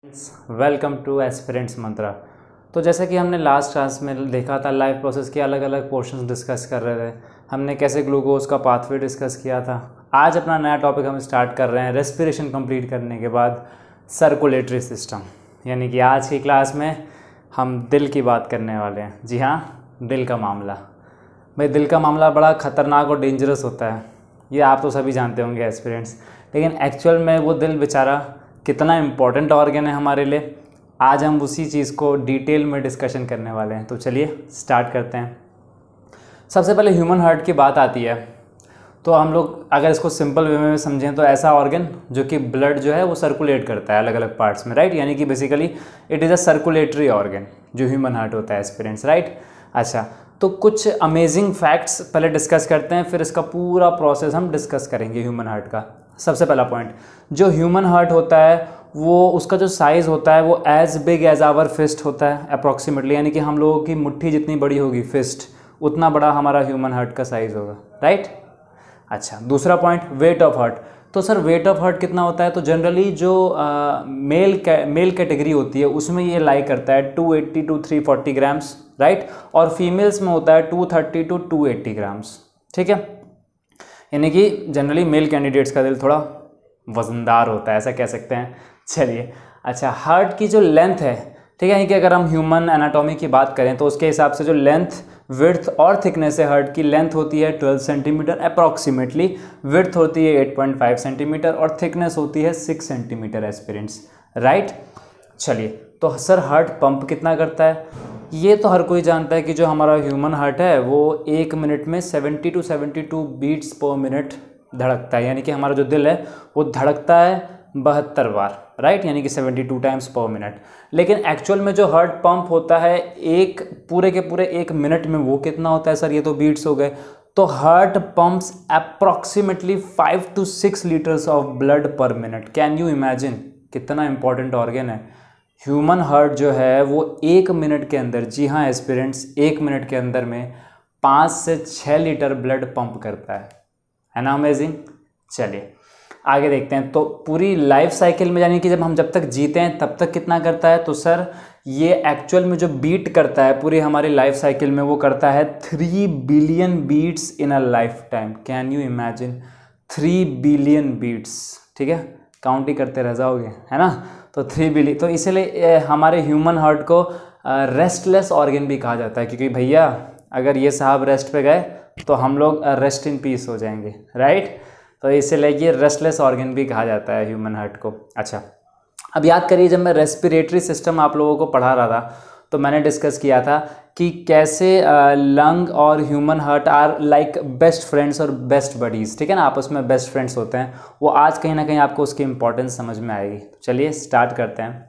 Welcome two aspirants मंत्रा। तो जैसे कि हमने लास्ट क्लास में देखा था, लाइफ प्रोसेस के अलग अलग पोर्शंस डिस्कस कर रहे थे। हमने कैसे ग्लूकोज का पाथवे डिस्कस किया था। आज अपना नया टॉपिक हम स्टार्ट कर रहे हैं रेस्पिरेशन कंप्लीट करने के बाद सर्कुलेटरी सिस्टम, यानी कि आज की क्लास में हम दिल की बात करने वाले हैं। जी हाँ, दिल का मामला। भाई दिल का मामला बड़ा ख़तरनाक और डेंजरस होता है, ये आप तो सभी जानते होंगे एस्पिरेंट्स। लेकिन एक्चुअल में वो दिल बेचारा कितना इम्पोर्टेंट ऑर्गन है हमारे लिए, आज हम उसी चीज़ को डिटेल में डिस्कशन करने वाले हैं। तो चलिए स्टार्ट करते हैं। सबसे पहले ह्यूमन हार्ट की बात आती है तो हम लोग अगर इसको सिंपल वे में समझें तो ऐसा ऑर्गन जो कि ब्लड जो है वो सर्कुलेट करता है अलग अलग पार्ट्स में, राइट। यानी कि basically it is a circulatory organ जो ह्यूमन हार्ट होता है एस्पिरेंट्स, राइट। अच्छा, तो कुछ अमेजिंग फैक्ट्स पहले डिस्कस करते हैं, फिर इसका पूरा प्रोसेस हम डिस्कस करेंगे ह्यूमन हार्ट का। सबसे पहला पॉइंट, जो ह्यूमन हार्ट होता है वो उसका जो साइज़ होता है वो as big as our fist होता है अप्रॉक्सीमेटली, यानी कि हम लोगों की मुट्ठी जितनी बड़ी होगी फिस्ट, उतना बड़ा हमारा ह्यूमन हार्ट का साइज़ होगा, राइट। अच्छा, दूसरा पॉइंट, वेट ऑफ हार्ट। तो सर वेट ऑफ हार्ट कितना होता है? तो जनरली जो मेल कैटेगरी होती है उसमें ये लाई करता है 280 to 340 ग्राम्स, राइट। और फीमेल्स में होता है 230 to 280 ग्राम्स, ठीक है। यानी कि जनरली मेल कैंडिडेट्स का दिल थोड़ा वजनदार होता है, ऐसा कह सकते हैं। चलिए, अच्छा, हार्ट की जो लेंथ है, ठीक है, यानी कि अगर हम ह्यूमन एनाटॉमी की बात करें तो उसके हिसाब से जो लेंथ, विड्थ और थिकनेस है हार्ट की, लेंथ होती है 12 सेंटीमीटर अप्रॉक्सीमेटली, विड्थ होती है 8.5 सेंटीमीटर और थिकनेस होती है 6 सेंटीमीटर एस्पिरेंट्स, राइट। चलिए, तो सर हार्ट पंप कितना करता है? ये तो हर कोई जानता है कि जो हमारा ह्यूमन हार्ट है वो 1 मिनट में 70 to 72 बीट्स पर मिनट धड़कता है, यानी कि हमारा जो दिल है वो धड़कता है 72 बार, राइट, यानी कि 72 टाइम्स पर मिनट। लेकिन एक्चुअल में जो हार्ट पंप होता है एक पूरे के पूरे 1 मिनट में, वो कितना होता है सर? ये तो बीट्स हो गए। तो heart pumps approximately 5 to 6 litres of blood पर मिनट। कैन यू इमेजिन कितना इंपॉर्टेंट ऑर्गन है ह्यूमन हार्ट जो है वो 1 मिनट के अंदर, जी हाँ एस्पिरेंट्स, 1 मिनट के अंदर में 5 से 6 लीटर ब्लड पंप करता है ना अमेजिंग। चलिए आगे देखते हैं। तो पूरी लाइफ साइकिल में, यानी कि जब तक जीते हैं तब तक कितना करता है? तो सर ये एक्चुअल में जो बीट करता है पूरी हमारी लाइफ साइकिल में वो करता है 3 billion beats in a lifetime. Can you imagine 3 billion beats, ठीक है, काउंट ही करते रह जाओगे, है ना। तो 3 बिलियन, तो इसीलिए हमारे ह्यूमन हार्ट को रेस्टलेस ऑर्गन भी कहा जाता है, क्योंकि भैया अगर ये साहब रेस्ट पे गए तो हम लोग रेस्ट इन पीस हो जाएंगे, राइट। तो इसीलिए ये रेस्टलेस ऑर्गन भी कहा जाता है ह्यूमन हार्ट को। अच्छा, अब याद करिए जब मैं रेस्पिरेटरी सिस्टम आप लोगों को पढ़ा रहा था तो मैंने डिस्कस किया था कि कैसे लंग और human heart are like best friends और बेस्ट बडीज़, ठीक है ना, आपस में बेस्ट फ्रेंड्स होते हैं। वो आज कहीं ना कहीं आपको उसकी इंपॉर्टेंस समझ में आएगी। तो चलिए स्टार्ट करते हैं।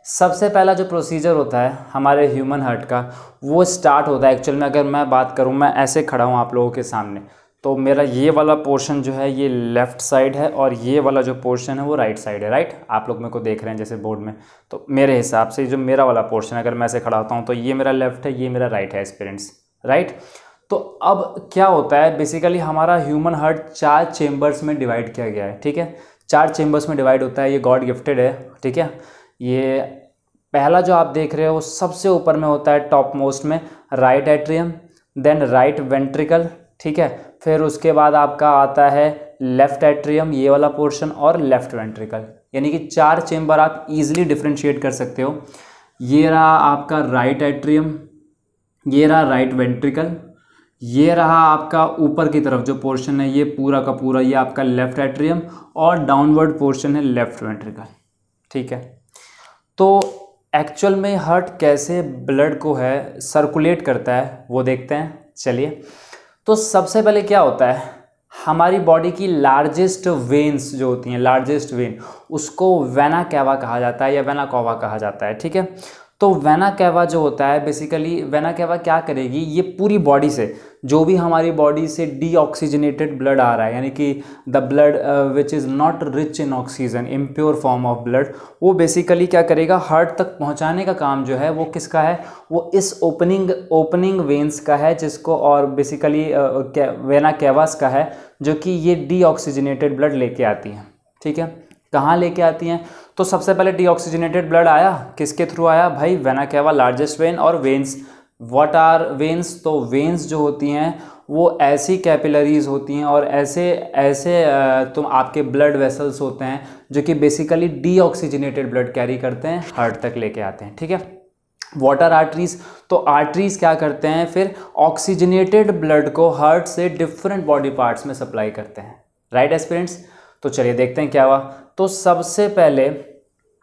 सबसे पहला जो प्रोसीजर होता है हमारे ह्यूमन हार्ट का वो स्टार्ट होता है, एक्चुअल में अगर मैं बात करूँ, मैं ऐसे खड़ा हूँ आप लोगों के सामने, तो मेरा ये वाला पोर्शन जो है ये लेफ़्ट साइड है और ये वाला जो पोर्शन है वो राइट साइड है, राइट। आप लोग मेरे को देख रहे हैं जैसे बोर्ड में, तो मेरे हिसाब से जो मेरा वाला पोर्शन अगर मैं ऐसे खड़ा होता हूँ तो ये मेरा लेफ़्ट है, ये मेरा राइट है एस्पिरेंट्स, राइट। तो अब क्या होता है, बेसिकली हमारा ह्यूमन हार्ट 4 चेम्बर्स में डिवाइड किया गया है, ठीक है, 4 चेम्बर्स में डिवाइड होता है। ये गॉड गिफ्टेड है, ठीक है। ये पहला जो आप देख रहे हो वो सबसे ऊपर में होता है टॉप मोस्ट में, right atrium, then right ventricle, ठीक है। फिर उसके बाद आपका आता है लेफ्ट एट्रियम, ये वाला पोर्शन, और लेफ्ट वेंट्रिकल, यानी कि 4 चेम्बर आप इजीली डिफ्रेंशिएट कर सकते हो। ये रहा आपका राइट एट्रियम, ये रहा राइट वेंट्रिकल, ये रहा आपका ऊपर की तरफ जो पोर्शन है ये पूरा का पूरा ये आपका लेफ्ट एट्रियम, और डाउनवर्ड पोर्शन है लेफ्ट वेंट्रिकल, ठीक है। तो एक्चुअल में हार्ट कैसे ब्लड को है सर्कुलेट करता है वो देखते हैं। चलिए, तो सबसे पहले क्या होता है, हमारी बॉडी की लार्जेस्ट वेन्स जो होती हैं, लार्जेस्ट वेन, उसको वेना कैवा कहा जाता है या वेना कोवा कहा जाता है, ठीक है। तो वेना कैवा जो होता है, बेसिकली वेना कैवा क्या करेगी, ये पूरी बॉडी से जो भी हमारी बॉडी से डीऑक्सीजनेटेड ब्लड आ रहा है, यानी कि the blood which is not rich in oxygen, impure form of blood, वो बेसिकली क्या करेगा, हार्ट तक पहुंचाने का काम जो है वो किसका है, वो इस ओपनिंग वेन्स का है, जिसको, और बेसिकली वेना कैवास का है, जो कि ये डीऑक्सीजनेटेड ब्लड लेके आती हैं, ठीक है। कहाँ लेके आती हैं? तो सबसे पहले डीऑक्सीजनेटेड ब्लड आया, किसके थ्रू आया भाई? वेना केवा लार्जेस्ट वेन और वेन्स। What are veins? तो वेन्स जो होती हैं वो ऐसी कैपिलरीज होती हैं और ऐसे ऐसे तुम आपके ब्लड वेसल्स होते हैं जो कि बेसिकली डीऑक्सीजनेटेड ब्लड कैरी करते हैं, हार्ट तक लेके आते हैं, ठीक है। वाटर आर्टरीज, तो आर्टरीज क्या करते हैं फिर? ऑक्सीजनेटेड ब्लड को हार्ट से डिफरेंट बॉडी पार्ट्स में सप्लाई करते हैं, राइट एस्पिरेंट्स। तो चलिए देखते हैं क्या हुआ। तो सबसे पहले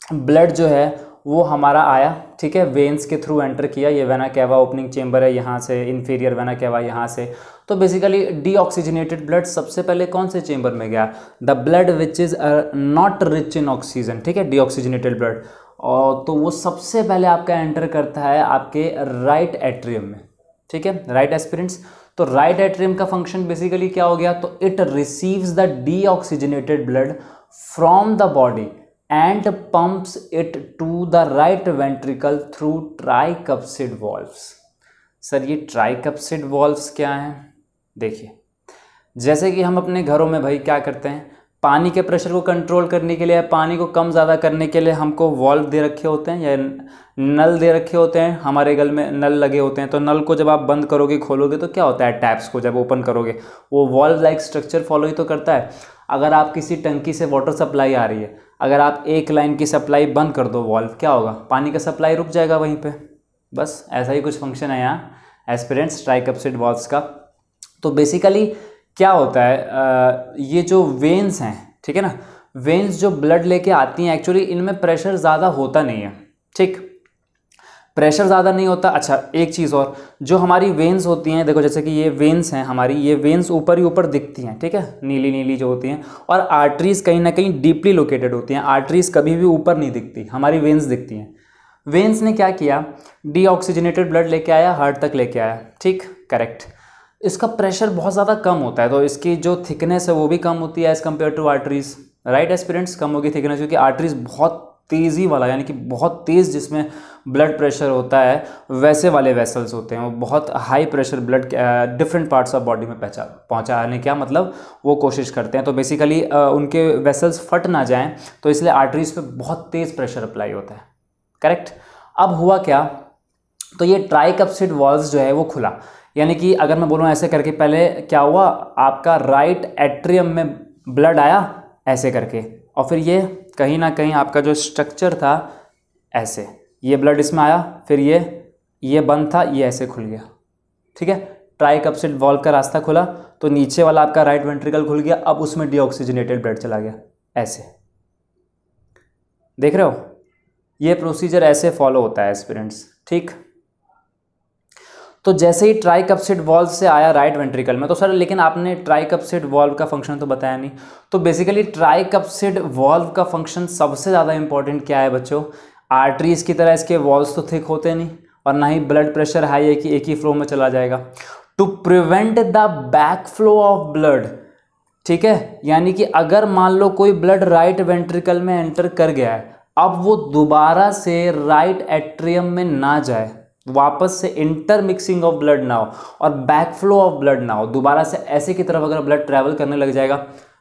ब्लड जो है वो हमारा आया, ठीक है, वेन्स के थ्रू एंटर किया। ये वेना केवा ओपनिंग चेंबर है, यहाँ से इन्फीरियर वेना केवा यहाँ से। तो बेसिकली डीऑक्सीजनेटेड ब्लड सबसे पहले कौन से चेंबर में गया? The blood which is not rich in oxygen, ठीक है, डीऑक्सीजनेटेड ब्लड। और तो वो सबसे पहले आपका एंटर करता है आपके राइट एट्रियम में, ठीक है, राइट एस्पिरेंट्स। तो राइट एट्रियम का फंक्शन बेसिकली क्या हो गया? तो it receives the deoxygenated blood from the body and pumps it to the right ventricle through tricuspid valves। Sir ये ट्राइकप्सिड वॉल्व्स क्या हैं? देखिए, जैसे कि हम अपने घरों में भाई क्या करते हैं, पानी के प्रेशर को कंट्रोल करने के लिए, पानी को कम ज़्यादा करने के लिए हमको वॉल्व दे रखे होते हैं या नल दे रखे होते हैं। हमारे घर में नल लगे होते हैं, तो नल को जब आप बंद करोगे खोलोगे तो क्या होता है? टैप्स को जब ओपन करोगे वो वॉल्व लाइक स्ट्रक्चर फॉलो ही तो करता है। अगर आप किसी टंकी से वाटर सप्लाई आ रही है, अगर आप एक लाइन की सप्लाई बंद कर दो वॉल्व, क्या होगा? पानी का सप्लाई रुक जाएगा वहीं पे। बस ऐसा ही कुछ फंक्शन है यहाँ एस्पिरेंट्स ट्राइकप्सिड वॉल्व्स का। तो बेसिकली क्या होता है, ये जो वेन्स हैं, ठीक है ना, वेन्स जो ब्लड लेके आती हैं एक्चुअली इनमें प्रेशर ज़्यादा होता नहीं है, ठीक, प्रेशर ज़्यादा नहीं होता। अच्छा एक चीज़ और, जो हमारी वेन्स होती हैं, देखो जैसे कि ये वेन्स हैं हमारी, ये वेन्स ऊपर ही ऊपर दिखती हैं, ठीक है, नीली नीली जो होती हैं, और आर्टरीज कहीं ना कहीं डीपली लोकेटेड होती हैं। आर्टरीज कभी भी ऊपर नहीं दिखती, हमारी वेन्स दिखती हैं। वेन्स ने क्या किया? डीऑक्सीजनेटेड ब्लड लेके आया, हार्ट तक लेके आया, ठीक, करेक्ट। इसका प्रेशर बहुत ज़्यादा कम होता है, तो इसकी जो थिकनेस है वो भी कम होती है as compared to arteries, right aspirants, कम होगी थिकनेस, क्योंकि आर्टरीज बहुत तेज़ी वाला, यानी कि बहुत तेज़ जिसमें ब्लड प्रेशर होता है वैसे वाले वेसल्स होते हैं, वो बहुत high pressure blood different parts of body में पहुंचाने क्या मतलब वो कोशिश करते हैं। तो बेसिकली उनके वेसल्स फट ना जाएं, तो इसलिए आर्टरीज पे बहुत तेज़ प्रेशर अप्लाई होता है, करेक्ट। अब हुआ क्या? तो ये ट्राइकप्सिड वॉल्व्स जो है वो खुला, यानी कि अगर मैं बोलूँ ऐसे करके, पहले क्या हुआ, आपका राइट एट्रियम में ब्लड आया ऐसे करके, और फिर ये कहीं ना कहीं आपका जो स्ट्रक्चर था ऐसे, ये ब्लड इसमें आया, फिर ये बंद था, ये ऐसे खुल गया, ठीक है, ट्राइकप्सिड वॉल्व का रास्ता खुला, तो नीचे वाला आपका राइट वेंट्रिकल खुल गया, अब उसमें डीऑक्सीजनेटेड ब्लड चला गया, ऐसे देख रहे हो, ये प्रोसीजर ऐसे फॉलो होता है एस्पिरेंट्स, ठीक। तो जैसे ही ट्राइकप्सिड वॉल्व से आया राइट वेंट्रिकल में, तो सर लेकिन आपने ट्राइकप्सिड वॉल्व का फंक्शन तो बताया नहीं। तो बेसिकली ट्राइकप्सिड वॉल्व का फंक्शन सबसे ज़्यादा इंपॉर्टेंट क्या है बच्चों? आर्टरीज की तरह इसके वॉल्व्स तो थिक होते नहीं, और ना ही ब्लड प्रेशर हाई है कि एक ही फ्लो में चला जाएगा। To prevent the back flow of blood, ठीक है, यानी कि अगर मान लो कोई ब्लड राइट वेंट्रिकल में एंटर कर गया है, अब वो दोबारा से राइट एट्रियम में ना जाए, वापस से इंटरमिक्सिंग ऑफ ब्लड ना हो और बैक फ्लो ऑफ ब्लड ना हो, दोबारा से ऐसे की तरफ अगर ब्लड ट्रैवल करने लग जाएगा,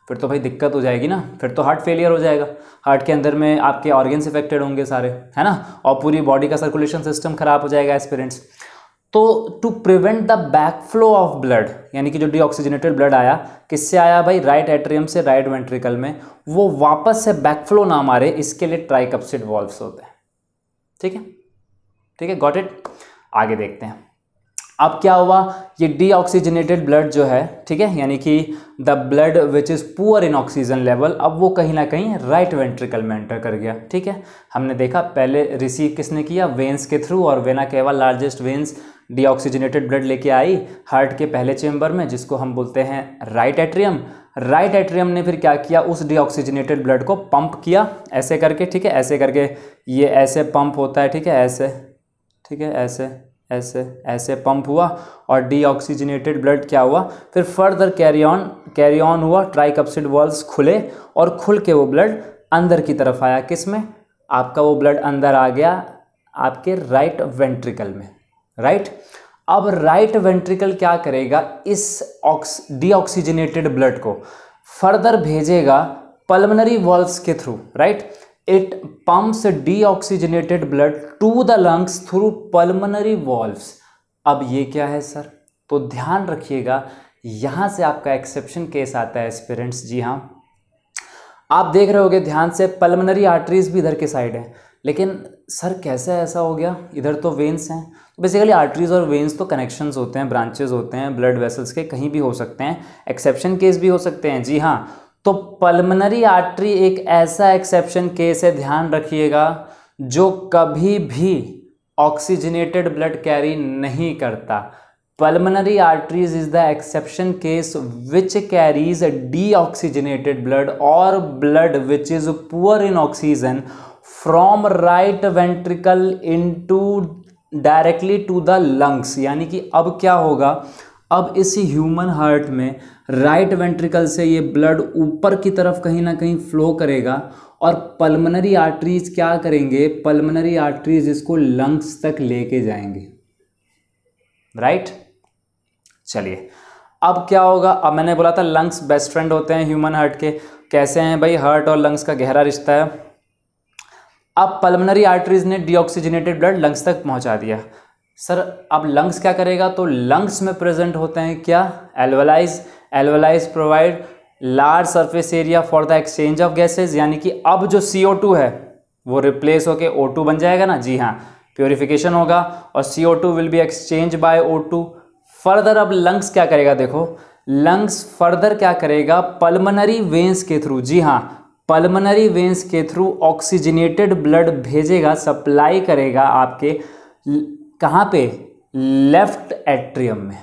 फिर तो भाई दिक्कत हो जाएगी ना, फिर तो हार्ट फेलियर हो जाएगा, हार्ट के अंदर में आपके ऑर्गन्स इफेक्टेड होंगे सारे, है ना, और पूरी बॉडी का सर्कुलेशन सिस्टम खराब हो जाएगा एस्पिरेंट्स। तो to prevent the back flow of blood, यानी कि जो डीऑक्सीजनेटेड ब्लड आया, किससे आया भाई? राइट एट्रियम से राइट वेंट्रिकल में, वो वापस से बैक फ्लो ना मारे, इसके लिए ट्राइकप्सिड वॉल्व्स होते हैं, ठीक है, ठीक है, गॉट इट। आगे देखते हैं अब क्या हुआ। ये डीऑक्सीजनेटेड ब्लड जो है, ठीक है, यानी कि the blood which is poor in oxygen level, अब वो कहीं ना कहीं राइट वेंट्रिकल में एंटर कर गया, ठीक है। हमने देखा पहले रिसीव किसने किया? वेन्स के थ्रू, और vena cava largest veins deoxygenated blood लेके आई हार्ट के पहले चेंबर में, जिसको हम बोलते हैं राइट एट्रियम। राइट एट्रियम ने फिर क्या किया? उस डीऑक्सीजनेटेड ब्लड को पंप किया ऐसे करके, ठीक है, ऐसे करके, ये ऐसे पंप होता है, ठीक है, ऐसे, ठीक है, ऐसे ऐसे ऐसे पंप हुआ, और डीऑक्सीजनेटेड ब्लड क्या हुआ? फिर फर्दर कैरी ऑन हुआ, ट्राइकप्सिड वॉल्व्स खुले, और खुल के वो ब्लड अंदर की तरफ आया, किस में? आपका वो ब्लड अंदर आ गया आपके राइट वेंट्रिकल में, राइट। अब राइट वेंट्रिकल क्या करेगा? इस डीऑक्सीजनेटेड ब्लड को फर्दर भेजेगा पल्मोनरी वॉल्व्स के through, right, it pumps deoxygenated blood to the lungs through pulmonary valves. अब ये क्या है सर? तो ध्यान रखिएगा, यहां से आपका एक्सेप्शन केस आता है एस्पिरेंट्स। जी हाँ, आप देख रहे होगे ध्यान से, पल्मोनरी आर्टरीज भी इधर के साइड है, लेकिन सर कैसे ऐसा हो गया? इधर तो वेन्स हैं। तो बेसिकली आर्टरीज और वेन्स तो कनेक्शंस होते हैं, ब्रांचेस होते हैं ब्लड वेसल्स के, कहीं भी हो सकते हैं, एक्सेप्शन केस भी हो सकते हैं। जी हाँ, तो पल्मोनरी आर्टरी एक ऐसा एक्सेप्शन केस है, ध्यान रखिएगा, जो कभी भी ऑक्सीजनेटेड ब्लड कैरी नहीं करता। Pulmonary arteries is the exception case which carries a deoxygenated blood or blood which is poor in oxygen from right ventricle into directly to the lungs। यानी कि अब क्या होगा, अब इस ह्यूमन हार्ट में राइट वेंट्रिकल से ये ब्लड ऊपर की तरफ कहीं ना कहीं फ्लो करेगा और पल्मोनरी आर्टरीज क्या करेंगे, पल्मोनरी आर्टरीज इसको लंग्स तक लेके जाएंगे, राइट। चलिए अब क्या होगा, अब मैंने बोला था लंग्स बेस्ट फ्रेंड होते हैं ह्यूमन हार्ट के। कैसे हैं भाई? हार्ट और लंग्स का गहरा रिश्ता है। अब पल्मोनरी आर्टरीज ने डीऑक्सीजनेटेड ब्लड लंग्स तक पहुंचा दिया। सर अब लंग्स क्या करेगा? तो लंग्स में प्रेजेंट होते हैं क्या? Alveoli. Alveoli provide large surface area for the exchange of gases. यानी कि अब जो CO2 है वो रिप्लेस होके O2 बन जाएगा ना। जी हाँ, प्योरिफिकेशन होगा और CO2 will be exchange bye O2। Further अब लंग्स क्या करेगा? देखो लंग्स फर्दर क्या करेगा, पल्मोनरी वेन्स के थ्रू, जी हाँ, पल्मोनरी वेन्स के थ्रू ऑक्सीजनेटेड ब्लड भेजेगा, सप्लाई करेगा आपके कहाँ पे? लेफ्ट एट्रियम में,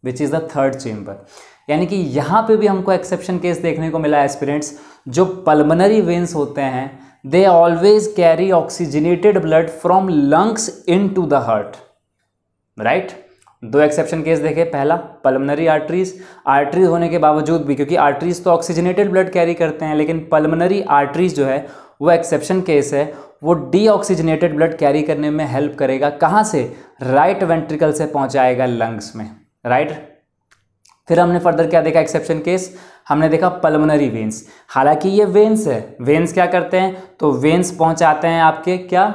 which is the third chamber. यानी कि यहाँ पे भी हमको एक्सेप्शन केस देखने को मिला एस्पिरेंट्स। जो पल्मोनरी वेन्स होते हैं they always carry oxygenated blood from lungs into the heart, right. दो एक्सेप्शन केस देखे, पहला पल्मोनरी आर्टरीज, आर्टरीज होने के बावजूद भी, क्योंकि आर्टरीज तो ऑक्सीजनेटेड ब्लड कैरी करते हैं, लेकिन पल्मोनरी आर्टरीज जो है वो एक्सेप्शन केस है, वो डीऑक्सीजनेटेड ब्लड कैरी करने में हेल्प करेगा। कहाँ से? राइट वेंट्रिकल से पहुंचाएगा लंग्स में, राइट। फिर हमने फर्दर क्या देखा एक्सेप्शन केस? हमने देखा पल्मोनरी वेन्स। हालांकि ये वेन्स है, वेन्स क्या करते हैं? तो वेन्स पहुंचाते हैं आपके क्या,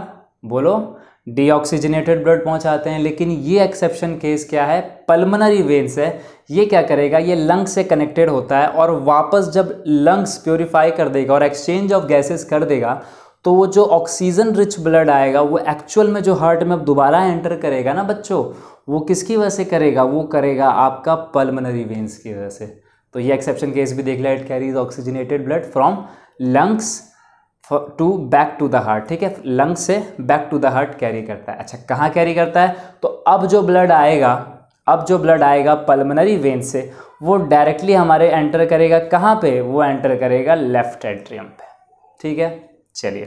बोलो, डीऑक्सीजनेटेड ब्लड पहुंचाते हैं। लेकिन ये एक्सेप्शन केस क्या है? पल्मोनरी वेन्स है। ये क्या करेगा? ये लंग्स से कनेक्टेड होता है और वापस जब लंग्स प्योरीफाई कर देगा और एक्सचेंज ऑफ गैसेस कर देगा, तो वो जो ऑक्सीजन रिच ब्लड आएगा वो एक्चुअल में जो हार्ट में अब दोबारा एंटर करेगा ना बच्चों, वो किसकी वजह से करेगा? वो करेगा आपका पल्मोनरी वेन्स की वजह से। तो ये एक्सेप्शन केस भी देख लिया, it carries oxygenated blood from lungs to back to the heart, ठीक है, लंग्स से back to the heart carry करता है। अच्छा, कहाँ कैरी करता है? तो अब जो ब्लड आएगा पल्मोनरी वेन से, वो डायरेक्टली हमारे एंटर करेगा कहाँ पे? वो एंटर करेगा लेफ्ट एट्रियम पे, ठीक है। चलिए,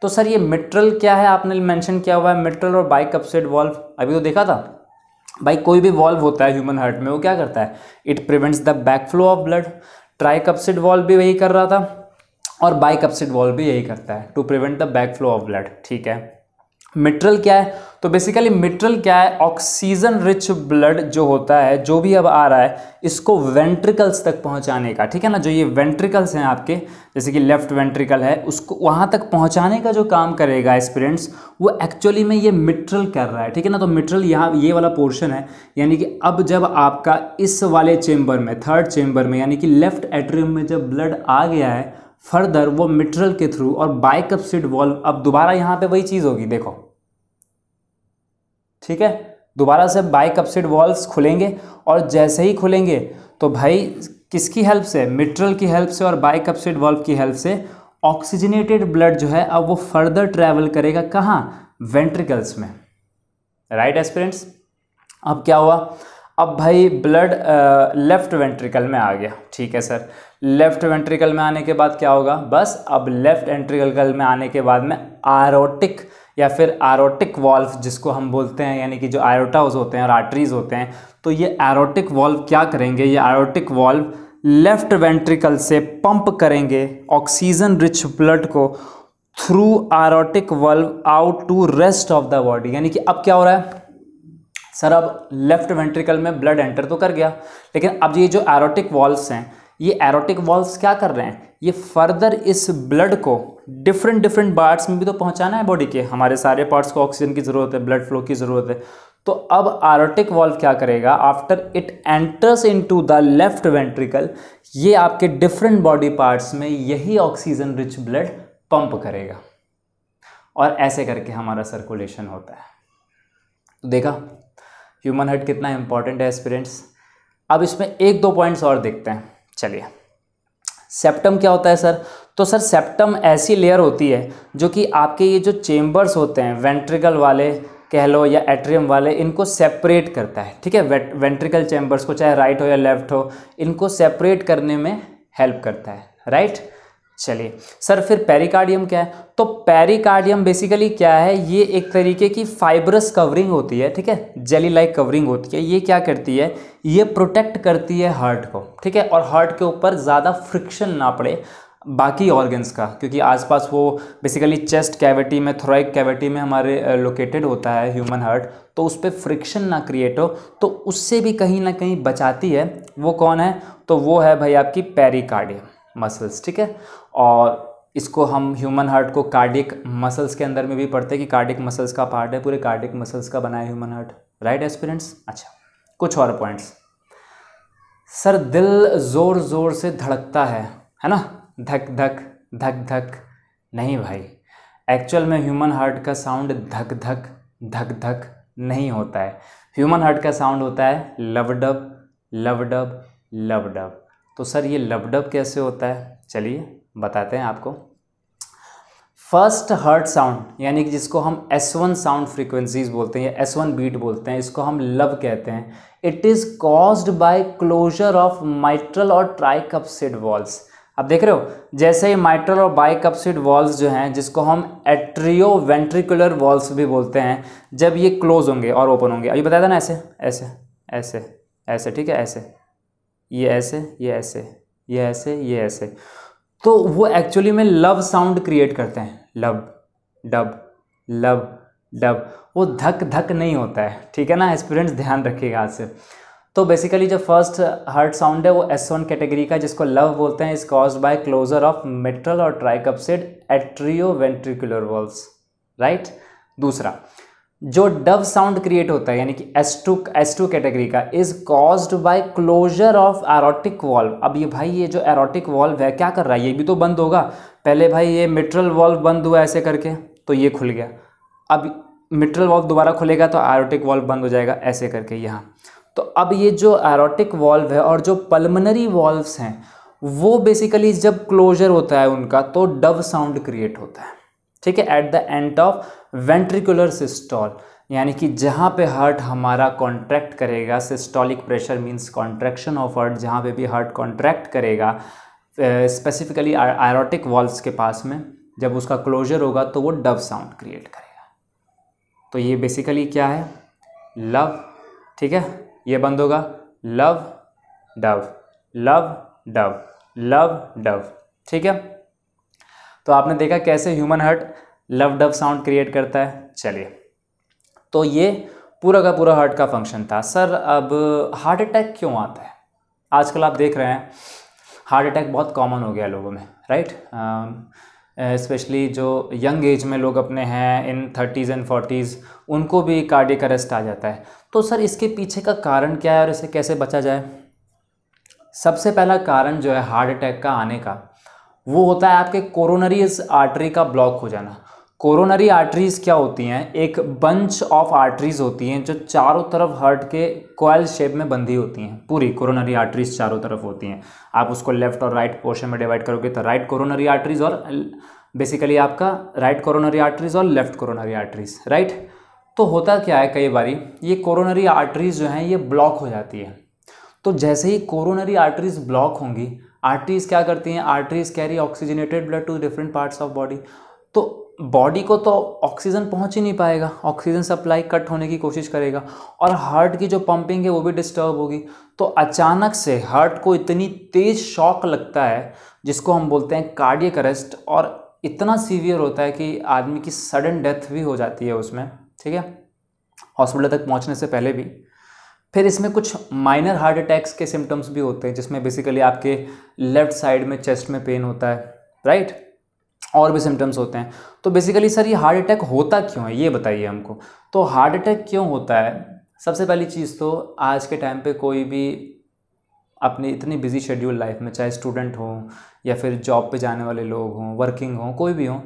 तो सर ये मिट्रल क्या है? आपने मेंशन किया हुआ है मिट्रल और बाइकप्सिड वॉल्व, अभी तो देखा था भाई। कोई भी वॉल्व होता है ह्यूमन हार्ट में, वो क्या करता है? It prevents the back flow of blood. Tricuspid valve भी वही कर रहा था और बाइकप्सिड वॉल्व भी यही करता है, to prevent the back flow of blood, ठीक है। मिट्रल क्या है? तो बेसिकली मिट्रल क्या है? ऑक्सीजन रिच ब्लड जो होता है, जो भी अब आ रहा है, इसको वेंट्रिकल्स तक पहुंचाने का, ठीक है ना। जो ये वेंट्रिकल्स हैं आपके, जैसे कि लेफ्ट वेंट्रिकल है, उसको वहां तक पहुंचाने का जो काम करेगा एस्पिरेंट्स, वो एक्चुअली में ये मिट्रल कर रहा है, ठीक है ना। तो मिट्रल यहाँ ये वाला पोर्शन है, यानी कि अब जब आपका इस वाले चेम्बर में, थर्ड चेम्बर में, यानी कि लेफ्ट एट्रियम में जब ब्लड आ गया है, फर्दर वो मिट्रल के थ्रू और बाइकप्सिड वॉल्व, अब दोबारा यहाँ पे वही चीज़ होगी, देखो, ठीक है। दोबारा से बाइकप्सिड वॉल्व्स खुलेंगे और जैसे ही खुलेंगे तो भाई किसकी हेल्प से? मिट्रल की हेल्प से और बाइकप्सिड वॉल्व की हेल्प से ऑक्सीजनेटेड ब्लड जो है अब वो फर्दर ट्रैवल करेगा कहाँ? वेंट्रिकल्स में, राइट एस्पिरेंट्स। अब क्या हुआ? अब भाई ब्लड लेफ्ट वेंट्रिकल में आ गया, ठीक है सर। लेफ्ट वेंट्रिकल में आने के बाद क्या होगा? बस अब लेफ्ट वेंट्रिकल में आने के बाद में आरोटिक या फिर आरोटिक वॉल्व जिसको हम बोलते हैं, यानी कि जो आयोटाज होते हैं और आर्टरीज होते हैं, तो ये आरोटिक वॉल्व क्या करेंगे? ये आरोटिक वॉल्व लेफ्ट वेंट्रिकल से पंप करेंगे ऑक्सीजन रिच ब्लड को through aortic valve out to rest of the body. यानी कि अब क्या हो रहा है सर? अब लेफ्ट वेंट्रिकल में ब्लड एंटर तो कर गया, लेकिन अब ये जो एरोटिक वॉल्व्स हैं, ये एरोटिक वॉल्व्स क्या कर रहे हैं, ये फर्दर इस ब्लड को डिफरेंट डिफरेंट पार्ट्स में भी तो पहुंचाना है बॉडी के, हमारे सारे पार्ट्स को ऑक्सीजन की ज़रूरत है, ब्लड फ्लो की ज़रूरत है। तो अब एरोटिक वॉल्व क्या करेगा, after it enters into the left ventricle, ये आपके डिफरेंट बॉडी पार्ट्स में यही ऑक्सीजन रिच ब्लड पंप करेगा और ऐसे करके हमारा सर्कुलेशन होता है। तो देखा ह्यूमन हार्ट कितना इंपॉर्टेंट है एस्पिरेंट्स। अब इसमें एक दो पॉइंट्स और देखते हैं। चलिए, सेप्टम क्या होता है सर? तो सर सेप्टम ऐसी लेयर होती है जो कि आपके ये जो चेम्बर्स होते हैं वेंट्रिकल वाले कह लो या एट्रियम वाले, इनको सेपरेट करता है। ठीक है, वेंट्रिकल चेम्बर्स को चाहे राइट हो या लेफ्ट हो, इनको सेपरेट करने में हेल्प करता है, राइट। चलिए सर, फिर पेरिकार्डियम क्या है? तो पेरिकार्डियम बेसिकली क्या है, ये एक तरीके की फाइब्रस कवरिंग होती है, ठीक है, जेली लाइक कवरिंग होती है। ये क्या करती है, ये प्रोटेक्ट करती है हार्ट को, ठीक है, और हार्ट के ऊपर ज़्यादा फ्रिक्शन ना पड़े बाकी ऑर्गन्स का, क्योंकि आसपास वो बेसिकली चेस्ट कैविटी में, थोरैक कैविटी में हमारे लोकेटेड होता है ह्यूमन हार्ट, तो उस पर फ्रिक्शन ना क्रिएट हो, तो उससे भी कहीं ना कहीं बचाती है। वो कौन है? तो वो है भाई आपकी पेरिकार्डियम मसल्स, ठीक है। और इसको हम ह्यूमन हार्ट को कार्डियक मसल्स के अंदर में भी पढ़ते हैं कि कार्डियक मसल्स का पार्ट है, पूरे कार्डियक मसल्स का बना है ह्यूमन हार्ट, राइट एस्पिरेंट्स। अच्छा, कुछ और पॉइंट्स। सर दिल ज़ोर ज़ोर से धड़कता है ना, धक धक धक धक। नहीं भाई, एक्चुअल में ह्यूमन हार्ट का साउंड धक धक धक धक नहीं होता है। ह्यूमन हार्ट का साउंड होता है लवडब लवडब लवडब। तो सर ये लवडब कैसे होता है, चलिए बताते हैं आपको। फर्स्ट हार्ट साउंड यानी कि जिसको हम S1 साउंड फ्रीक्वेंसीज बोलते हैं या S1 बीट बोलते हैं, इसको हम लव कहते हैं। It is caused by closure of mitral और ट्राइकप्सिड वॉल्व्स। अब देख रहे हो, जैसे माइट्रल और बाइकप्सिड वॉल्व्स जो हैं, जिसको हम एट्रियो वेंट्रिकुलर वॉल्व्स भी बोलते हैं, जब ये क्लोज होंगे और ओपन होंगे, अभी बताया था ना, ऐसे ऐसे ऐसे ऐसे, ठीक है, ऐसे, ये ऐसे, ये ऐसे, ये ऐसे, ये ऐसे, तो वो एक्चुअली में लव साउंड क्रिएट करते हैं, लब डब लब डब। वो धक धक नहीं होता है, ठीक है ना एस्पिरेंट्स, ध्यान रखिएगा आज से। तो बेसिकली जो फर्स्ट हार्ट साउंड है वो S1 कैटेगरी का, जिसको लव बोलते हैं, is caused by closure of mitral और tricuspid atrio ventricular valves, right. दूसरा जो डव साउंड क्रिएट होता है यानी कि S2 कैटेगरी का, is caused by closure of aortic valve. अब ये भाई ये जो एरोटिक वॉल्व है क्या कर रहा है, ये भी तो बंद होगा। पहले भाई ये मिट्रल वॉल्व बंद हुआ ऐसे करके, तो ये खुल गया, अब मिट्रल वॉल्व दोबारा खुलेगा तो एरोटिक वॉल्व बंद हो जाएगा ऐसे करके यहाँ। तो अब ये जो एरोटिक वॉल्व है और जो पल्मनरी वॉल्व्स हैं, वो बेसिकली जब क्लोजर होता है उनका, तो डव साउंड क्रिएट होता है, ठीक है, at the end of ventricular systole, यानी कि जहाँ पे हार्ट हमारा कॉन्ट्रैक्ट करेगा, systolic pressure means contraction of heart, जहाँ पे भी हार्ट कॉन्ट्रैक्ट करेगा स्पेसिफिकली एरोटिक वॉल्व्स के पास में, जब उसका क्लोजर होगा तो वो डव साउंड क्रिएट करेगा। तो ये बेसिकली क्या है, लव, ठीक है, ये बंद होगा, love Dove love Dove love Dove, ठीक है। तो आपने देखा कैसे human heart love Dove sound create करता है। चलिए, तो ये पूरा का पूरा हार्ट का फंक्शन था। सर अब हार्ट अटैक क्यों आता है? आजकल आप देख रहे हैं हार्ट अटैक बहुत कॉमन हो गया लोगों में, राइट। स्पेशली जो यंग एज में लोग अपने हैं, इन 30s एंड 40s, उनको भी कार्डियक अरेस्ट आ जाता है। तो सर इसके पीछे का कारण क्या है और इसे कैसे बचा जाए? सबसे पहला कारण जो है हार्ट अटैक का आने का, वो होता है आपके कोरोनरी आर्टरी का ब्लॉक हो जाना। कोरोनरी आर्टरीज क्या होती हैं? एक बंच ऑफ आर्टरीज होती हैं जो चारों तरफ हार्ट के कॉइल शेप में बंधी होती हैं। पूरी कोरोनरी आर्टरीज चारों तरफ होती हैं। आप उसको लेफ्ट और राइट पोर्शन में डिवाइड करोगे तो राइट कोरोनरी आर्टरीज और बेसिकली आपका राइट कोरोनरी आर्टरीज और लेफ्ट कोरोनरी आर्टरीज, राइट। तो होता क्या है, कई बारी ये कोरोनरी आर्टरीज जो हैं ये ब्लॉक हो जाती है। तो जैसे ही कोरोनरी आर्टरीज ब्लॉक होंगी, आर्टरीज क्या करती हैं, arteries carry oxygenated blood to different parts of body. तो बॉडी को तो ऑक्सीजन पहुंच ही नहीं पाएगा, ऑक्सीजन सप्लाई कट होने की कोशिश करेगा और हार्ट की जो पंपिंग है वो भी डिस्टर्ब होगी। तो अचानक से हार्ट को इतनी तेज शॉक लगता है जिसको हम बोलते हैं कार्डियक अरेस्ट, और इतना सीवियर होता है कि आदमी की सडन डेथ भी हो जाती है उसमें, ठीक है, हॉस्पिटल तक पहुंचने से पहले भी। फिर इसमें कुछ माइनर हार्ट अटैक्स के सिम्टम्स भी होते हैं, जिसमें बेसिकली आपके लेफ्ट साइड में चेस्ट में पेन होता है, राइट, और भी सिम्टम्स होते हैं। तो बेसिकली सर ये हार्ट अटैक होता क्यों है, ये बताइए हमको। तो हार्ट अटैक क्यों होता है, सबसे पहली चीज़ तो आज के टाइम पे कोई भी अपनी इतनी बिजी शेड्यूल लाइफ में, चाहे स्टूडेंट हो या फिर जॉब पे जाने वाले लोग हों, वर्किंग हों, कोई भी हो,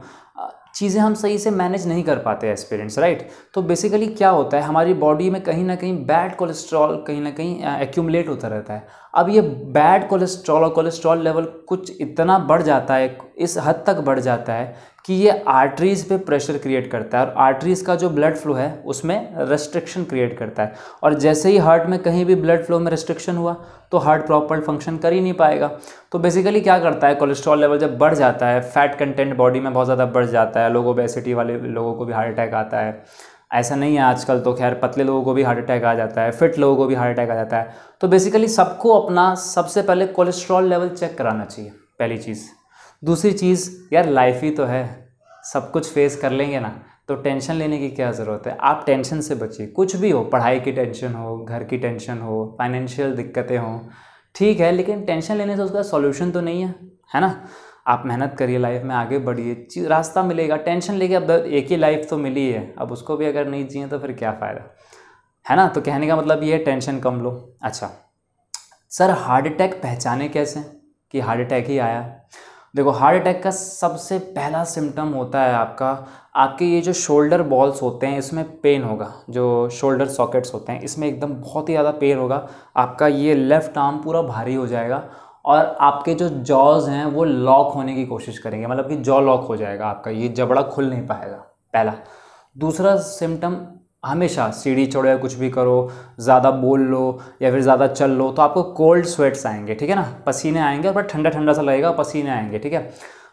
चीज़ें हम सही से मैनेज नहीं कर पाते एज पेरेंट्स, राइट। तो बेसिकली क्या होता है, हमारी बॉडी में कहीं ना कहीं बैड कोलेस्ट्रॉल कहीं ना कहीं एक्यूमुलेट होता रहता है। अब ये बैड कोलेस्ट्रॉल और कोलेस्ट्रॉल लेवल कुछ इतना बढ़ जाता है, इस हद तक बढ़ जाता है कि ये आर्टरीज़ पे प्रेशर क्रिएट करता है, और आर्टरीज़ का जो ब्लड फ्लो है उसमें रेस्ट्रिक्शन क्रिएट करता है। और जैसे ही हार्ट में कहीं भी ब्लड फ्लो में रेस्ट्रिक्शन हुआ तो हार्ट प्रॉपर फंक्शन कर ही नहीं पाएगा। तो बेसिकली क्या करता है, कोलेस्ट्रॉल लेवल जब बढ़ जाता है, फैट कंटेंट बॉडी में बहुत ज़्यादा बढ़ जाता है, लोग ओबेसिटी वाले लोगों को भी हार्ट अटैक आता है। ऐसा नहीं है, आजकल तो खैर पतले लोगों को भी हार्ट अटैक आ जाता है, फिट लोगों को भी हार्ट अटैक आ जाता है। तो बेसिकली सबको अपना सबसे पहले कोलेस्ट्रॉल लेवल चेक कराना चाहिए, पहली चीज़। दूसरी चीज़, यार लाइफ ही तो है, सब कुछ फेस कर लेंगे ना, तो टेंशन लेने की क्या ज़रूरत है। आप टेंशन से बचिए, कुछ भी हो, पढ़ाई की टेंशन हो, घर की टेंशन हो, फाइनेंशियल दिक्कतें हों, ठीक है, लेकिन टेंशन लेने से उसका सॉल्यूशन तो नहीं है ना। आप मेहनत करिए, लाइफ में आगे बढ़िए, रास्ता मिलेगा। टेंशन लेके अब एक ही लाइफ तो मिली है, अब उसको भी अगर नहीं जिए तो फिर क्या फ़ायदा, है ना। तो कहने का मतलब ये है, टेंशन कम लो। अच्छा सर, हार्ट अटैक पहचाने कैसे कि हार्ट अटैक ही आया। देखो, हार्ट अटैक का सबसे पहला सिम्टम होता है आपके ये जो शोल्डर बॉल्स होते हैं इसमें पेन होगा, जो शोल्डर सॉकेट्स होते हैं इसमें एकदम बहुत ही ज़्यादा पेन होगा। आपका ये लेफ़्ट आर्म पूरा भारी हो जाएगा, और आपके जो जॉज हैं वो लॉक होने की कोशिश करेंगे, मतलब कि जॉ लॉक हो जाएगा आपका, ये जबड़ा खुल नहीं पाएगा, पहला। दूसरा सिम्टम, हमेशा सीढ़ी चढ़ो या कुछ भी करो, ज़्यादा बोल लो या फिर ज़्यादा चल लो तो आपको कोल्ड स्वेट्स आएंगे, ठीक है ना, पसीने आएंगे, और ठंडा ठंडा सा लगेगा, पसीने आएंगे, ठीक है।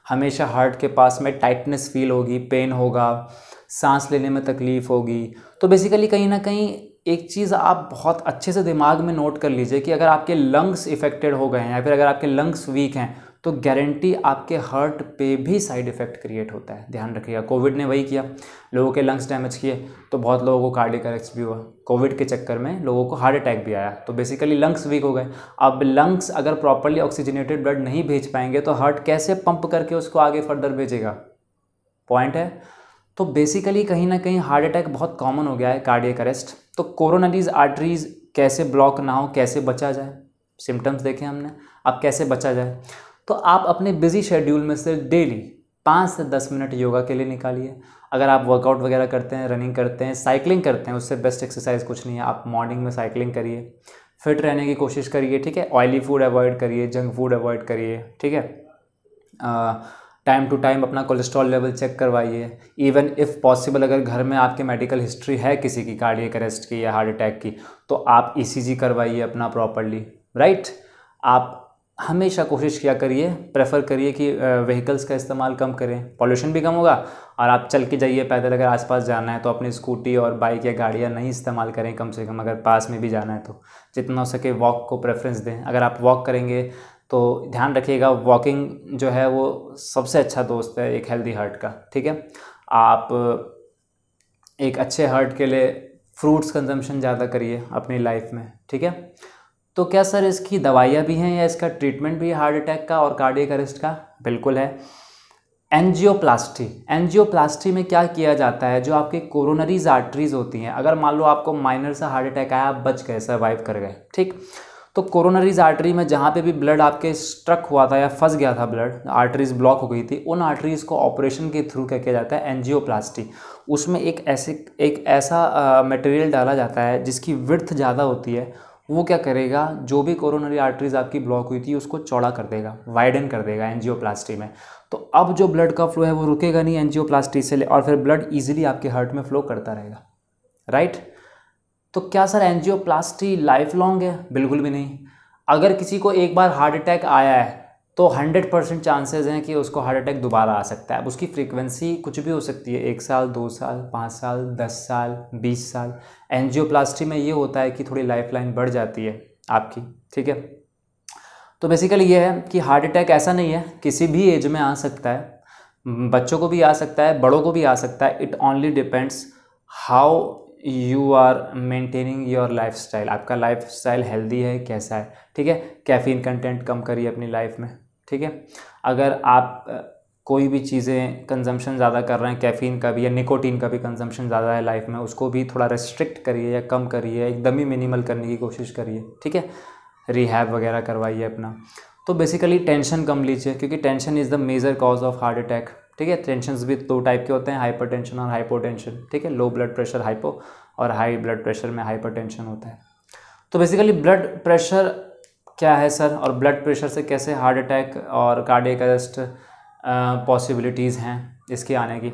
हमेशा हार्ट के पास में टाइटनेस फील होगी, पेन होगा, सांस लेने में तकलीफ़ होगी। तो बेसिकली कहीं ना कहीं एक चीज़ आप बहुत अच्छे से दिमाग में नोट कर लीजिए कि अगर आपके लंग्स इफेक्टेड हो गए हैं या फिर अगर आपके लंग्स वीक हैं तो गारंटी आपके हार्ट पे भी साइड इफ़ेक्ट क्रिएट होता है, ध्यान रखिएगा। कोविड ने वही किया, लोगों के लंग्स डैमेज किए, तो बहुत लोगों को कार्डियक अरेस्ट भी हुआ। कोविड के चक्कर में लोगों को हार्ट अटैक भी आया, तो बेसिकली लंग्स वीक हो गए। अब लंग्स अगर प्रॉपरली ऑक्सीजनेटेड ब्लड नहीं भेज पाएंगे तो हार्ट कैसे पंप करके उसको आगे फर्दर भेजेगा, पॉइंट है। तो बेसिकली कहीं ना कहीं हार्ट अटैक बहुत कॉमन हो गया है, कार्डियक अरेस्ट। तो कोरोनरीज आर्टरीज कैसे ब्लॉक ना हो, कैसे बचा जाए, सिम्टम्स देखे हमने, अब कैसे बचा जाए। तो आप अपने बिजी शेड्यूल में से डेली 5 से 10 मिनट योगा के लिए निकालिए। अगर आप वर्कआउट वगैरह करते हैं, रनिंग करते हैं, साइकिलिंग करते हैं, उससे बेस्ट एक्सरसाइज कुछ नहीं है। आप मॉर्निंग में साइकिलिंग करिए, फिट रहने की कोशिश करिए, ठीक है। ऑयली फूड अवॉइड करिए, जंक फूड अवॉइड करिए, ठीक है। टाइम टू टाइम अपना कोलेस्ट्रॉल लेवल चेक करवाइए। इवन इफ़ पॉसिबल अगर घर में आपके मेडिकल हिस्ट्री है किसी की कार्डियक अरेस्ट की या हार्ट अटैक की, तो आप ईसीजी करवाइए अपना प्रॉपरली, राइट। आप हमेशा कोशिश किया करिए, प्रेफर करिए कि व्हीकल्स का इस्तेमाल कम करें, पॉल्यूशन भी कम होगा, और आप चल के जाइए, पैदल अगर आसपास जाना है तो अपनी स्कूटी और बाइक या गाड़ियाँ नहीं इस्तेमाल करें, कम से कम अगर पास में भी जाना है तो जितना हो सके वॉक को प्रेफरेंस दें। अगर आप वॉक करेंगे तो ध्यान रखिएगा, वॉकिंग जो है वो सबसे अच्छा दोस्त है एक हेल्दी हार्ट का, ठीक है। आप एक अच्छे हार्ट के लिए फ्रूट्स कंजम्पशन ज़्यादा करिए अपनी लाइफ में, ठीक है। तो क्या सर इसकी दवाइयाँ भी हैं या इसका ट्रीटमेंट भी है हार्ट अटैक का और कार्डियक अरेस्ट का? बिल्कुल है। एंजियोप्लास्टी, एंजियोप्लास्टी में क्या किया जाता है, जो आपकी कोरोनरीज आर्टरीज होती हैं, अगर मान लो आपको माइनर सा हार्ट अटैक आया, आप बच गए, सर्वाइव कर गए, ठीक, तो कोरोनरीज आर्टरी में जहाँ पे भी ब्लड आपके स्ट्रक हुआ था या फंस गया था, ब्लड आर्टरीज ब्लॉक हो गई थी, उन आर्टरीज को ऑपरेशन के थ्रू क्या किया जाता है, एंजियोप्लास्टी। उसमें एक ऐसा मटेरियल डाला जाता है जिसकी विड्थ ज़्यादा होती है, वो क्या करेगा, जो भी कोरोनरी आर्टरीज आपकी ब्लॉक हुई थी उसको चौड़ा कर देगा, वाइडन कर देगा एंजियोप्लास्टी में। तो अब जो ब्लड का फ्लो है वो रुकेगा नहीं एंजियोप्लास्टी से, और फिर ब्लड इजीली आपके हार्ट में फ्लो करता रहेगा, राइट। तो क्या सर एंजियोप्लास्टी लाइफ लॉन्ग है? बिल्कुल भी नहीं। अगर किसी को एक बार हार्ट अटैक आया है तो 100% चांसेस हैं कि उसको हार्ट अटैक दोबारा आ सकता है। अब उसकी फ्रीक्वेंसी कुछ भी हो सकती है, 1 साल, 2 साल, 5 साल, 10 साल, 20 साल। एंजियोप्लास्टी में ये होता है कि थोड़ी लाइफ लाइन बढ़ जाती है आपकी, ठीक है। तो बेसिकली ये है कि हार्ट अटैक ऐसा नहीं है, किसी भी एज में आ सकता है, बच्चों को भी आ सकता है, बड़ों को भी आ सकता है। It only depends how you are maintaining your lifestyle, आपका लाइफ स्टाइल हेल्दी है कैसा है, ठीक है। कैफ़ीन कंटेंट कम करिए अपनी लाइफ में, ठीक है। अगर आप कोई भी चीज़ें कंजम्पशन ज़्यादा कर रहे हैं, कैफ़ीन का भी या निकोटीन का भी कंजम्पशन ज़्यादा है लाइफ में, उसको भी थोड़ा रेस्ट्रिक्ट करिए या कम करिए, एकदम ही मिनिमल करने की कोशिश करिए, ठीक है। रिहैब वगैरह करवाइए अपना। तो बेसिकली टेंशन कम लीजिए, क्योंकि tension is the major cause of heart attack, ठीक है। टेंशन भी 2 टाइप के होते हैं, हाइपरटेंशन और हाइपोटेंशन, ठीक है। लो ब्लड प्रेशर हाइपो, और हाई ब्लड प्रेशर में हाइपरटेंशन होता है। तो बेसिकली ब्लड प्रेशर क्या है सर, और ब्लड प्रेशर से कैसे हार्ट अटैक और कार्डियक अरेस्ट पॉसिबिलिटीज़ हैं इसके आने की।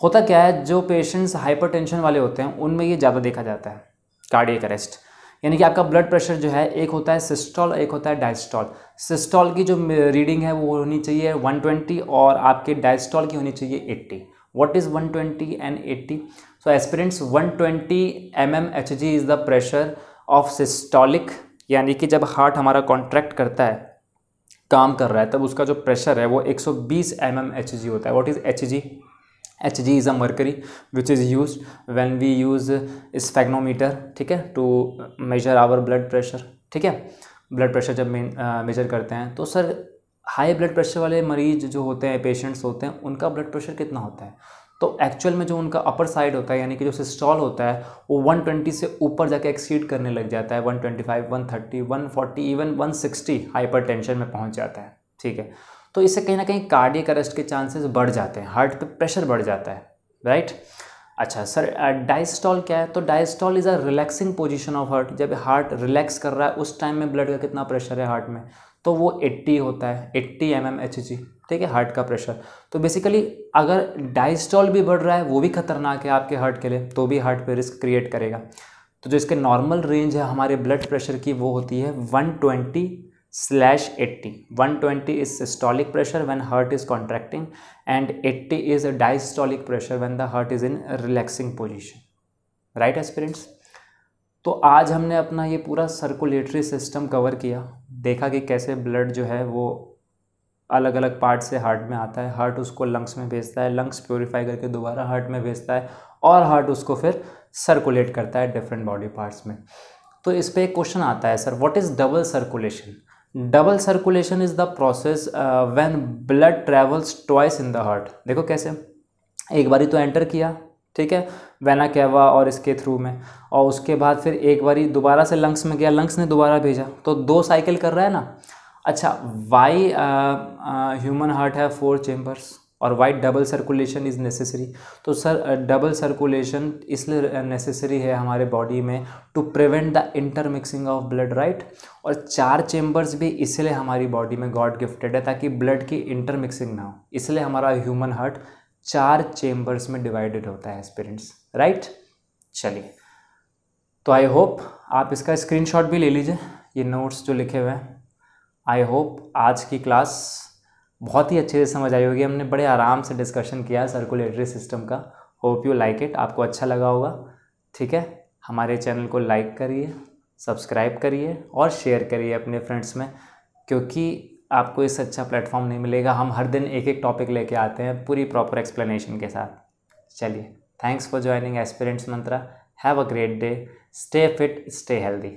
होता क्या है, जो पेशेंट्स हाइपरटेंशन वाले होते हैं उनमें ये ज़्यादा देखा जाता है कार्डियक अरेस्ट। यानी कि आपका ब्लड प्रेशर जो है, एक होता है सिस्टोल, एक होता है डायस्टोल। सिस्टोल की जो रीडिंग है वो होनी चाहिए 120 और आपके डायस्टोल की होनी चाहिए 80। What is 120 and 80? So aspirants, 120 mmHg is the pressure of systolic, यानी कि जब हार्ट हमारा कॉन्ट्रैक्ट करता है, काम कर रहा है, तब उसका जो प्रेशर है वो 120 mmHg होता है। What is Hg? Hg is a mercury which is used when we use sphygmometer, ठीक है, to measure our blood pressure, ठीक है। ब्लड प्रेशर जब मेजर करते हैं तो सर हाई ब्लड प्रेशर वाले मरीज जो होते हैं, पेशेंट्स होते हैं, उनका ब्लड प्रेशर कितना होता है? तो एक्चुअल में जो उनका अपर साइड होता है, यानी कि जो सिस्टोल होता है, वो 120 से ऊपर जाके एक्सीड करने लग जाता है। 125, 130, 140, इवन 160 हाइपरटेंशन में पहुंच जाता है, ठीक है। तो इससे कहीं ना कहीं कार्डियक अरेस्ट के चांसेस बढ़ जाते हैं, हार्ट पे प्रेशर बढ़ जाता है, राइट। अच्छा सर, डायस्टोल क्या है? तो diastole is a relaxing position of heart. जब हार्ट रिलैक्स कर रहा है उस टाइम में ब्लड का कितना प्रेशर है हार्ट में, तो वो 80 होता है, 80 mmHg, ठीक है, हार्ट का प्रेशर। तो बेसिकली अगर डायस्टोल भी बढ़ रहा है, वो भी खतरनाक है आपके हार्ट के लिए, तो भी हार्ट पे रिस्क क्रिएट करेगा। तो जो इसके नॉर्मल रेंज है हमारे ब्लड प्रेशर की, वो होती है 120/80। 120 is systolic pressure when heart is contracting and 80 is a diastolic pressure when the heart is in a relaxing position, right aspirants? तो आज हमने अपना ये पूरा सर्कुलेटरी सिस्टम कवर किया, देखा कि कैसे ब्लड जो है वो अलग अलग पार्ट से हार्ट में आता है, हार्ट उसको लंग्स में भेजता है, लंग्स प्योरीफाई करके दोबारा हार्ट में भेजता है, और हार्ट उसको फिर सर्कुलेट करता है डिफरेंट बॉडी पार्ट्स में। तो इस पर एक क्वेश्चन आता है, sir what is double circulation? Double circulation is the process when blood travels twice in the heart. देखो कैसे, एक बारी तो एंटर किया, ठीक है, वेना कैवा और इसके थ्रू में, और उसके बाद फिर एक बारी दोबारा से लंग्स में गया, लंग्स ने दोबारा भेजा, तो 2 साइकिल कर रहा है ना। अच्छा, वाई ह्यूमन हार्ट है 4 चेम्बर्स, और why double circulation is necessary? तो सर डबल सर्कुलेशन इसलिए नेसेसरी है हमारे बॉडी में to prevent the intermixing of blood, right. और 4 चेम्बर्स भी इसलिए हमारी बॉडी में गॉड गिफ्टेड है, ताकि ब्लड की इंटरमिक्सिंग ना हो, इसलिए हमारा ह्यूमन हार्ट 4 चेम्बर्स में डिवाइडेड होता है एस्पिरेंट्स, राइट। चलिए, तो आई होप आप इसका स्क्रीनशॉट भी ले लीजिए, ये नोट्स जो लिखे हुए हैं। आई होप आज की क्लास बहुत ही अच्छे से समझ आई होगी, हमने बड़े आराम से डिस्कशन किया सर्कुलेटरी सिस्टम का। होप यू लाइक इट, आपको अच्छा लगा होगा, ठीक है। हमारे चैनल को लाइक करिए, सब्सक्राइब करिए और शेयर करिए अपने फ्रेंड्स में, क्योंकि आपको इससे अच्छा प्लेटफॉर्म नहीं मिलेगा। हम हर दिन एक एक टॉपिक लेके आते हैं पूरी प्रॉपर एक्सप्लेनेशन के साथ। चलिए, thanks for joining aspirants Mantra. Have a great day, stay fit, stay healthy.